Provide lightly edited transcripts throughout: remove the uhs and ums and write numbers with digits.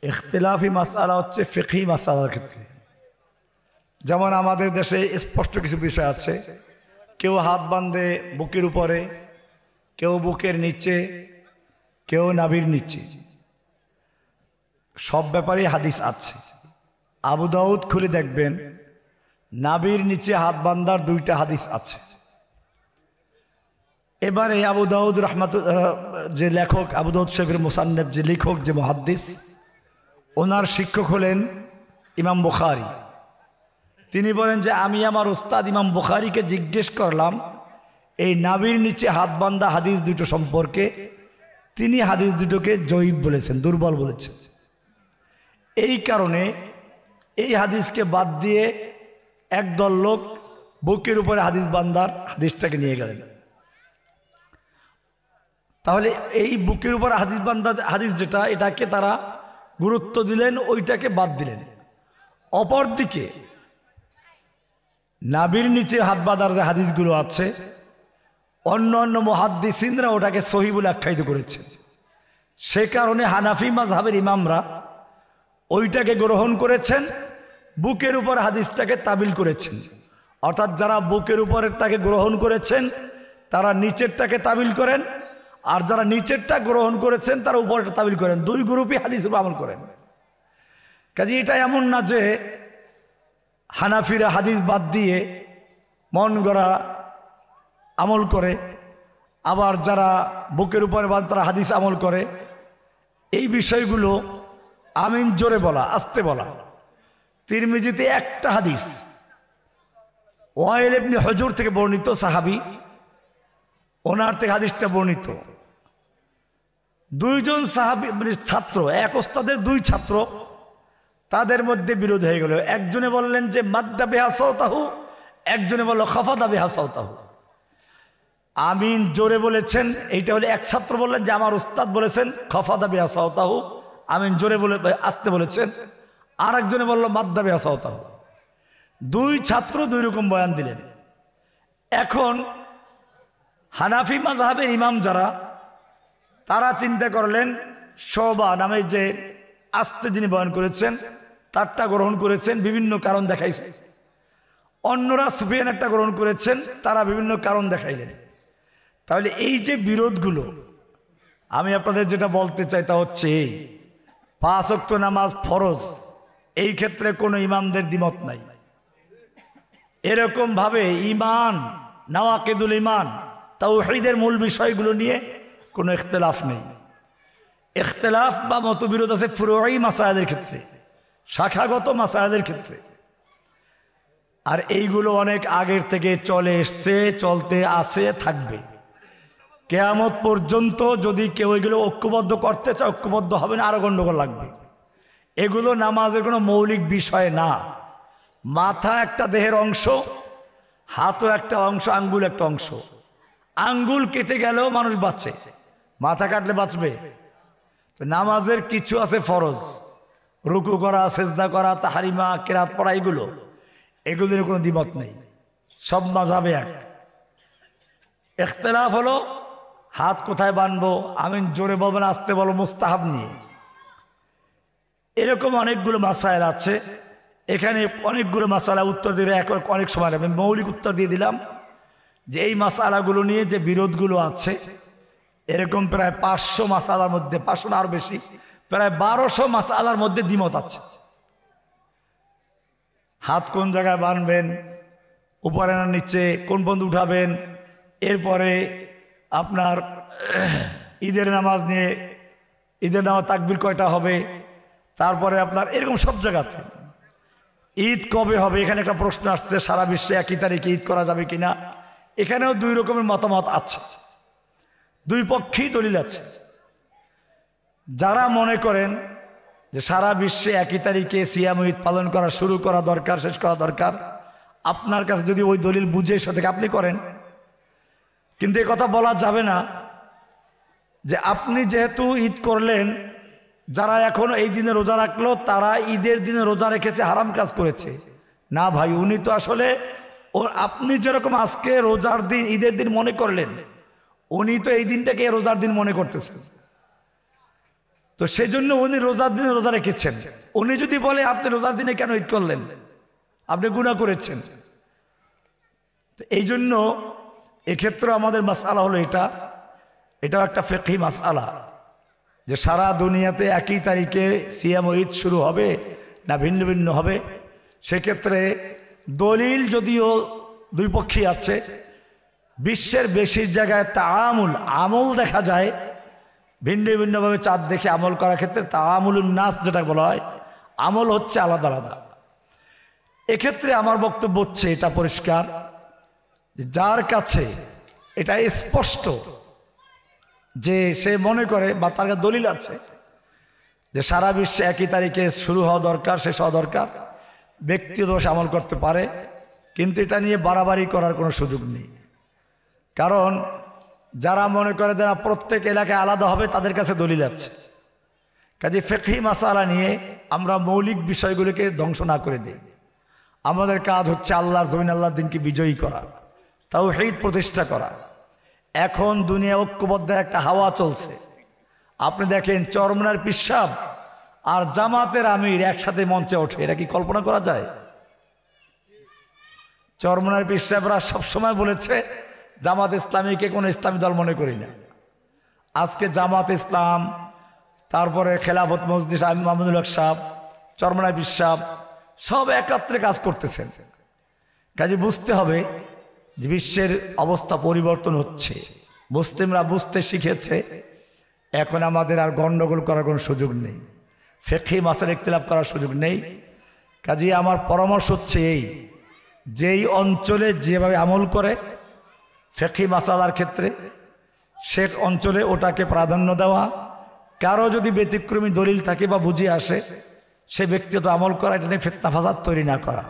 ইখতিলাফি মাসআলা হচ্ছে ফিকহি মাসআলার ক্ষেত্রে। যেমন আমাদের দেশে স্পষ্ট কিছু বিষয় আছে, কেউ হাত বাঁধে বুকের উপরে, কেউ বুকের নিচে, কেউ নাভির নিচে, সব ব্যাপারে হাদিস আছে। আবু দাউদ খুলে দেখবেন নাভির নিচে হাত বান্ধার 2টা হাদিস আছে। এবারে আবু দাউদ যে লেখক, আবু দাউদ শরীফের মুসান্নেফ যে লেখক, যে মুহাদ্দিস, ওনার শিক্ষক হলেন ইমাম বুখারী। তিনি বলেন যে আমি আমার উস্তাদ ইমাম বুখারীকে জিজ্ঞেস করলাম এই নাভির নিচে হাত বান্ধা হাদিস 2টো সম্পর্কে। তিনি হাদিস 2টোকে জয়ীফ বলেছেন, দুর্বল বলেছেন। এই কারণে এই হাদিসকে বাদ দিয়ে একদল লোক বুকের উপরে হাদিস বান্ধার হাদিসটাকে নিয়ে গেলেন। তাহলে এই বুকের উপর হাদিস বান্ধা হাদিস যেটা, এটাকে তারা গুরুত্ব দিলেন, ওইটাকে বাদ দিলেন। অপরদিকে নাভির নিচে হাত বাঁধার যে হাদিসগুলো আছে, অন্য অন্য মুহাদ্দিসিনরা ওটাকে সহিহ বলে আখ্যায়িত করেছেন। সে কারণে হানাফি মাযহাবের ইমামরা ওইটাকে গ্রহণ করেছেন, বুকের উপর হাদিসটাকে তাবিল করেছেন। অর্থাৎ যারা বুকের উপরেরটাকে গ্রহণ করেছেন তারা নিচেরটাকে তাবিল করেন, আর যারা নিচেরটা গ্রহণ করেছেন তারা উপরেরটা তাবিল করেন। 2 গ্রুপই হাদিস উপর আমল করেন। কাজে এটা এমন না যে হানাফিরা হাদিস বাদ দিয়ে মন গড়া আমল করে, আবার যারা বুকের উপরে বাঁধ তারা হাদিস আমল করে। এই বিষয়গুলো আমিন জোরে বলা, আস্তে বলা। তিরমিজিতে একটা হাদিস ওয়াইল ইবনে হুজুর থেকে বর্ণিত, সাহাবী, ওনার থেকে হাদিসটা বর্ণিত। 2 জন সাহাবী ছাত্র, এক ওস্তাদের 2 ছাত্র, তাদের মধ্যে বিরোধ হয়ে গেল। একজনে বললেন যে মাদ্দা বিহা সাওতাহু, একজনে বলল খাফাদা বিহা সাওতাহু। আমিন জোরে বলেছেন, এইটা হলে এক ছাত্র বললেন যে আমার উস্তাদ বলেছেন খাফাদা বিহা সাওতাহু, আমিন জোরে বলে আস্তে বলেছেন। আর একজনে বলল মাদ্দা বিহা সাওতাহু। 2 ছাত্র 2 রকম বয়ান দিলেন। এখন হানাফি মাযহাবের ইমাম যারা, তারা চিন্তা করলেন শোবা নামে যে আস্তে যিনি বয়ান করেছেন তারটা গ্রহণ করেছেন, বিভিন্ন কারণ দেখাইছে। অন্যরা সুফিয়ান একটা গ্রহণ করেছেন, তারা বিভিন্ন কারণ দেখাইলেন। তাহলে এই যে বিরোধগুলো, আমি আপনাদের যেটা বলতে চাই তা হচ্ছে 5 ওয়াক্ত নামাজ ফরজ, এই ক্ষেত্রে কোনো ইমামদের দ্বিমত নাই। এরকম ভাবে ঈমান, নাওয়াকিদুল ঈমান, তাওহীদের মূল বিষয়গুলো নিয়ে কোনো ইখতিলাফ নেই। ইখতিলাফ বা মতবিরোধ আছে ফুরুঈ মাসাইলের ক্ষেত্রে, শাখাগত মাসাইলের ক্ষেত্রে। আর এইগুলো অনেক আগের থেকে চলে এসছে, চলতে আছে, থাকবে কিয়ামত পর্যন্ত। যদি কেউ এগুলো ঐক্যবদ্ধ করতে চায়, ঐক্যবদ্ধ হবে না, আরো গন্ডগোল লাগবে। এগুলো নামাজের কোনো মৌলিক বিষয় না। মাথা একটা দেহের অংশ, হাতও একটা অংশ, আঙ্গুল একটা অংশ। আঙ্গুল কেটে গেলেও মানুষ বাঁচে, মাথা কাটলে বাঁচবে? তো নামাজের কিছু আছে ফরজ, রুকু করা, সেজদা করা, তাহরিমা, কেরাত পড়া, এগুলোর কোনো দ্বিমত নেই, সব মাযহাবে এক। ইখতিলাফ হলো হাত কোথায় বাঁধবো, আমিন জোরে বলবেন আস্তে বলো, মুস্তাহাব নিয়ে। এরকম অনেকগুলো মাসাইল আছে। এখানে অনেকগুলো মাসালা উত্তর দিলে অনেক সময় আমি মৌলিক উত্তর দিয়ে দিলাম যে এই মাসালাগুলো নিয়ে যে বিরোধগুলো আছে, এরকম প্রায় 500 মাসালার মধ্যে, 500 না আরো বেশি, প্রায় 1200 মাসালার মধ্যে দ্বিমত আছে। হাত কোন জায়গায় বাঁধবেন, উপরে না নিচে, কোন পর্যন্ত উঠাবেন, এরপরে আপনার ঈদের নামাজ নিয়ে, ঈদের নামাজ তাকবীর কয়টা হবে, তারপরে আপনার এরকম সব জায়গাতে ঈদ কবে হবে, এখানে একটা প্রশ্ন আসছে, সারা বিশ্বে একই তারিখে ঈদ করা যাবে কিনা। এখানেও 2 রকমের মতামত আছে, 2 পক্ষেই দলিল আছে। যারা মনে করেন যে সারা বিশ্বে একই তারিখে সিয়াম ঈদ পালন করা শুরু করা দরকার, শেষ করা দরকার, আপনার কাছে যদি ওই দলিল বুঝে সেটাকে আপনি করেন। কিন্তু এ কথা বলা যাবে না যে আপনি যেহেতু ঈদ করলেন, যারা এখনো এই দিনে রোজা রাখলো তারা ঈদের দিনে রোজা রেখেছে, হারাম কাজ করেছে। না ভাই, উনি তো আসলে আপনি যেরকম আজকে রোজার দিন, ঈদের দিন মনে করলেন, উনি তো এই দিনটাকে রোজার দিন মনে করতেছেন। তো সেই জন্য উনি রোজার দিনে রোজা রেখেছেন। উনি যদি বলে আপনি রোজার দিনে কেন ঈদ করলেন, আপনি গুনাহ করেছেন। তো এই জন্য এক্ষেত্রে আমাদের মাসআলা হলো এটাও একটা ফিকহি মাসআলা, যে সারা দুনিয়াতে একই তারিখে সিয়াম ও ঈদ শুরু হবে না ভিন্ন ভিন্ন হবে। সেক্ষেত্রে দলিল যদিও দুই পক্ষই আছে, বিশ্বের বেশি জায়গায় তাআমুল আমল দেখা যায়, ভিন্ন ভিন্নভাবে চাঁদ দেখে আমল করার ক্ষেত্রে তাআমুলুন নাস যেটা বলা হয়, আমল হচ্ছে আলাদা আলাদা। এক্ষেত্রে আমার বক্তব্য হচ্ছে এটা পরিষ্কার, যার কাছে এটা স্পষ্ট যে সে মনে করে বা তার কাছে দলিল আছে যে সারা বিশ্বে একই তারিখে শুরু হওয়া দরকার, শেষ হওয়া দরকার, ব্যক্তিগত আমল করতে পারে, কিন্তু এটা নিয়ে বাড়াবাড়ি করার কোনো সুযোগ নেই। কারণ যারা মনে করে যারা প্রত্যেক এলাকায় আলাদা হবে তাদের কাছে দলিল আছে। কাজে ফিকহি মাসালা নিয়ে আমরা মৌলিক বিষয়গুলোকে ধ্বংস না করে দিই। আমাদের কাজ হচ্ছে আল্লাহর জমিন, আল্লাহর দিনকে বিজয়ী করা, তাওহীদ প্রতিষ্ঠা করা। এখন দুনিয়া ঐক্যবদ্ধ একটা হাওয়া চলছে। আপনি দেখেন চরমনার পিসাব আর জামাতের আমির একসাথে মঞ্চে ওঠে, এটা কি কল্পনা করা যায়? চরমনার পিসাবরা সবসময় বলেছে জামাত ইসলামীকে কোনো ইসলামী দল মনে করি না। আজকে জামাত ইসলাম, তারপরে খেলাফত মজলিস মাহমুদুল হক সাহেব, চরমনার পিসাব সব একাত্রে কাজ করতেছেন। কাজে বুঝতে হবে যে বিশ্বের অবস্থা পরিবর্তন হচ্ছে, মুসলিমরা বুঝতে শিখেছে। এখন আমাদের আর গণ্ডগোল করার কোনো সুযোগ নেই, ফিকহি মাসালা ইখতিলাফ করার সুযোগ নেই। কাজে আমার পরামর্শ হচ্ছে যেই অঞ্চলে যেভাবে আমল করে ফিকহি মাসালার ক্ষেত্রে, সে অঞ্চলে ওটাকে প্রাধান্য দেওয়া। কারো যদি ব্যতিক্রমী দলিল থাকে বা বুঝে আসে, সে ব্যক্তিগত আমল করা, এটা নিয়ে ফিতনা ফাসাদ তৈরি না করা।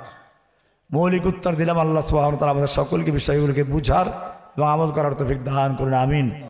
মৌলিক উত্তর দিলাম। আল্লাহ সুবহানাহু ওয়া তাআলা আমাদের সকলকে বিষয়গুলোকে বুঝার এবং আমল করার তৌফিক দান করুন, আমিন।